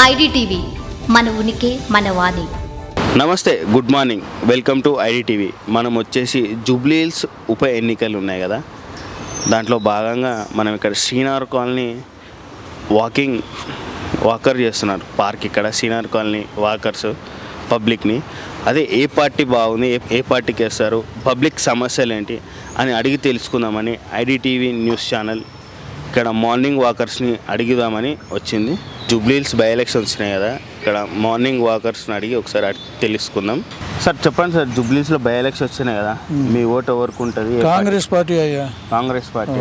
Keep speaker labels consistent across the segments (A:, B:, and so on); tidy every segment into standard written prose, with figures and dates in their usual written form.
A: IDTV మన ఉనికి మన వాణి.
B: నమస్తే, good morning, welcome to IDTV. మనం వచ్చేసి జూబ్లీ హిల్స్ ఉప ఎన్నికలు ఉన్నాయి కదా, దాంట్లో భాగంగా మనం ఇక్కడ శ్రీనగర్ కాలనీ వాకర్ చేస్తున్నారు. పార్క్ ఇక్కడ శ్రీనగర్ కాలనీ వాకర్స్ పబ్లిక్ని అదే ఏ పార్టీ బాగుంది, ఏ పార్టీకి వేస్తారు, పబ్లిక్ సమస్యలు ఏంటి అని అడిగి తెలుసుకుందామని ఐడిటీవీ న్యూస్ ఛానల్ ఇక్కడ మార్నింగ్ వాకర్స్ని అడిగిదామని వచ్చింది. జూబ్లీ హిల్స్ బై ఎలక్షన్స్ వచ్చినాయి కదా, ఇక్కడ మార్నింగ్ వాకర్స్ని అడిగి ఒకసారి తెలుసుకుందాం. సార్ చెప్పండి సార్, జూబ్లీ హిల్స్లో బై ఎలక్షన్స్ వచ్చినాయి కదా, మీ ఓటు ఎవరికి ఉంటుంది?
C: కాంగ్రెస్ పార్టీ అయ్యా.
B: కాంగ్రెస్ పార్టీ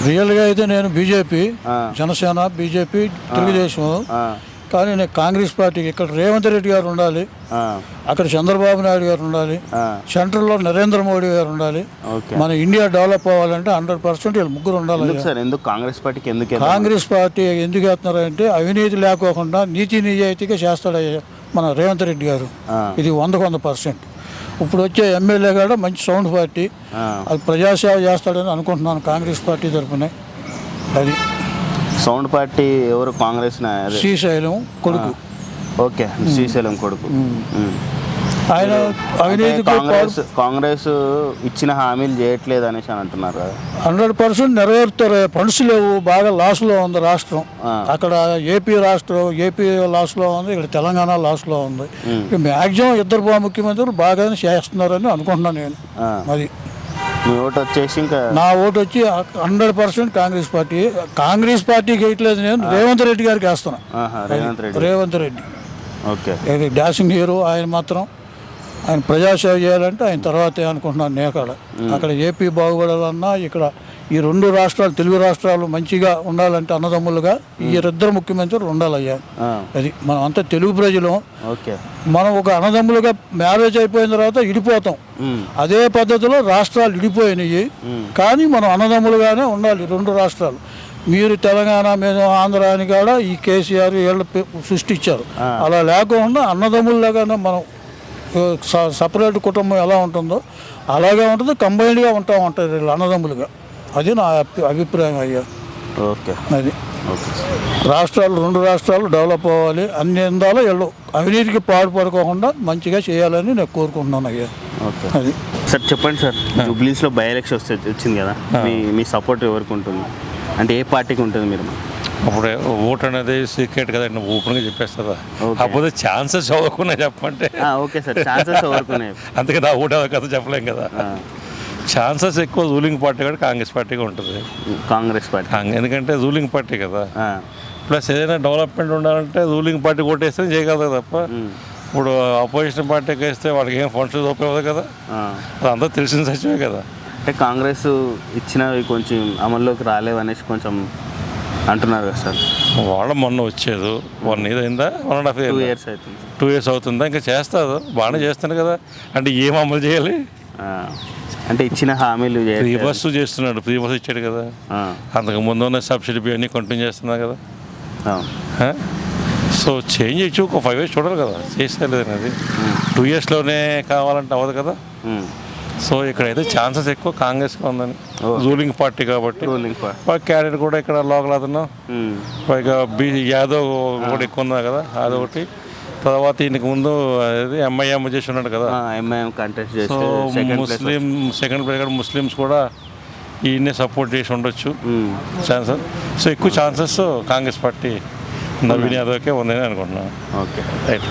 C: రియల్గా అయితే నేను బీజేపీ, జనసేన, బీజేపీ, తెలుగుదేశం. కానీ నేను కాంగ్రెస్ పార్టీకి ఇక్కడ రేవంత్ రెడ్డి గారు ఉండాలి, అక్కడ చంద్రబాబు నాయుడు గారు ఉండాలి, సెంట్రల్లో నరేంద్ర మోడీ గారు ఉండాలి. మన ఇండియా డెవలప్ అవ్వాలంటే 100% వీళ్ళు ముగ్గురు ఉండాలి.
B: సార్ ఎందుకు కాంగ్రెస్ పార్టీకి ఎందుకు
C: కాంగ్రెస్ పార్టీ ఎందుకు వేస్తున్నారంటే అవినీతి లేకోకుండా నీతి నిజాయితీగా చేస్తాడు మన రేవంత్ రెడ్డి గారు. ఇది 100%. ఇప్పుడు వచ్చే ఎమ్మెల్యే కూడా మంచి సౌండ్ పార్టీ, అది ప్రజాసేవ చేస్తాడని అనుకుంటున్నాను కాంగ్రెస్ పార్టీ తరఫున. అది
B: సౌండ్ పార్టీ ఎవరు? కాంగ్రెస్
C: శ్రీశైలం కొడుకు.
B: ఓకే, శ్రీశైలం కొడుకు.
C: ఆయన అవినీతి
B: కాంగ్రెస్ ఇచ్చిన హామీలు చేయట్లేదు అనేసి అని అంటున్నారు కదా.
C: 100% నెరవేరుతారు. ఫండ్స్ లేవు, బాగా లాస్లో ఉంది రాష్ట్రం. అక్కడ ఏపీ లాస్లో ఉంది, ఇక్కడ తెలంగాణ లాస్లో ఉంది. మ్యాక్సిమం ఇద్దరు ముఖ్యమంత్రులు బాగానే చేస్తున్నారని అనుకుంటున్నాను నేను. అది
B: మీ ఓటు వచ్చేసి ఇంకా
C: నా ఓటు వచ్చి 100% కాంగ్రెస్ పార్టీకి వేయట్లేదు, నేను రేవంత్ రెడ్డి గారికి వేస్తున్నా. Revanth Reddy
B: okay,
C: dashing hero. ఆయన మాత్రం ఆయన ప్రజాసేవ చేయాలంటే ఆయన తర్వాతే అనుకుంటున్నాను నేను. అక్కడ ఏపీ బాగుపడాలన్నా ఇక్కడ ఈ 2 రాష్ట్రాలు, తెలుగు రాష్ట్రాలు మంచిగా ఉండాలంటే అన్నదమ్ములుగా ఈ 2 ముఖ్యమంత్రులు ఉండాలయ్యా. అది మనం అంతా తెలుగు ప్రజలు. మనం ఒక అన్నదమ్ములుగా మ్యారేజ్ అయిపోయిన తర్వాత ఇడిపోతాం. అదే పద్ధతిలో రాష్ట్రాలు ఇడిపోయినాయి, కానీ మనం అన్నదమ్ములుగానే ఉండాలి 2 రాష్ట్రాలు. మీరు తెలంగాణ, మేము ఆంధ్ర అని కూడా ఈ కేసీఆర్ వీళ్ళు సృష్టించారు. అలా లేకుండా అన్నదమ్ముల్లాగానే మనం సపరేట్ కుటుంబం ఎలా ఉంటుందో అలాగే ఉంటుంది, కంబైన్డ్గా ఉంటారు వీళ్ళు అన్నదమ్ములుగా. అది నా అభిప్రాయం అయ్యా.
B: ఓకే,
C: అది రాష్ట్రాలు 2 రాష్ట్రాలు డెవలప్ అవ్వాలి, అన్ని అందాలో వీళ్ళు అవినీతికి పాడుపడుకోకుండా మంచిగా చేయాలని నేను కోరుకుంటున్నాను అయ్యా.
B: ఓకే,
C: అది
B: సార్ చెప్పండి సార్, జూబ్లీ హిల్స్లో బై ఎలక్షన్ వచ్చింది కదా, మీ సపోర్ట్ ఎవరికి ఉంటుంది, అంటే ఏ పార్టీకి ఉంటుంది? మీరు
D: అప్పుడే ఓటు అనేది సీక్రెట్ కదండి, ఓపెన్గా చెప్పేస్తారా? కాకపోతే ఛాన్సెస్ ఎవరుకున్నా చెప్పంటే
B: ఓకే సార్, ఛాన్సెస్ ఎవరుకున్నాయి,
D: అందుకే నా ఓటు కదా చెప్పలేం కదా. ఛాన్సెస్ ఎక్కువ రూలింగ్ పార్టీ కూడా కాంగ్రెస్ పార్టీగా ఉంటుంది.
B: కాంగ్రెస్ పార్టీ
D: ఎందుకంటే రూలింగ్ పార్టీ కదా. ప్లస్ ఏదైనా డెవలప్మెంట్ ఉండాలంటే రూలింగ్ పార్టీ ఓటేస్తే చేయగలదు తప్ప ఇప్పుడు అపోజిషన్ పార్టీకి వేస్తే వాళ్ళకి ఏం ఫండ్స్ ఉపయోగం కదా, అది అంతా తెలిసిన సత్యమే కదా.
B: అంటే కాంగ్రెస్ ఇచ్చినవి కొంచెం అమల్లోకి రాలేవు అనేసి కొంచెం అంటున్నారు కదా సార్.
D: వాళ్ళ మొన్న వచ్చేది 1 ఇయర్ అయిందా, 1.5 years
B: అవుతుంది,
D: 2 years అవుతుందా? ఇంకా చేస్తారు, బాగానే చేస్తాను కదా. అంటే ఏం అమలు చేయాలి
B: అంటే ఇచ్చిన హామీలు
D: ఫ్రీ బస్సు చేస్తున్నాడు, ఫ్రీ బస్సు ఇచ్చాడు కదా. అంతకు ముందు ఉన్న సబ్సిడీ అన్నీ కంటిన్యూ చేస్తున్నారు కదా. సో చేంజ్ ఇచ్చు ఒక 5 years చూడాలి కదా, చేసేది అది 2 yearsలోనే కావాలంటే అవ్వదు కదా. సో ఇక్కడైతే ఛాన్సెస్ ఎక్కువ కాంగ్రెస్గా ఉందని, రూలింగ్ పార్టీ కాబట్టి. క్యాడెట్ కూడా ఇక్కడ లోకల్ అతను, పైగా యాదవ్ కూడా ఎక్కువ ఉన్నారు కదా, అదొకటి. తర్వాత ఈయనకి ముందు అది ఎంఐఎం చేసి ఉన్నాడు కదా, సో ముస్లిం సెకండ్ ప్లేస్ కూడా ముస్లిమ్స్ కూడా ఈయన్నే సపోర్ట్ చేసి ఉండొచ్చు ఛాన్సెస్. సో ఎక్కువ ఛాన్సెస్ కాంగ్రెస్ పార్టీ నవీన్ యాదవ్కే ఉందని అనుకుంటున్నాను.
B: Okay,
D: right.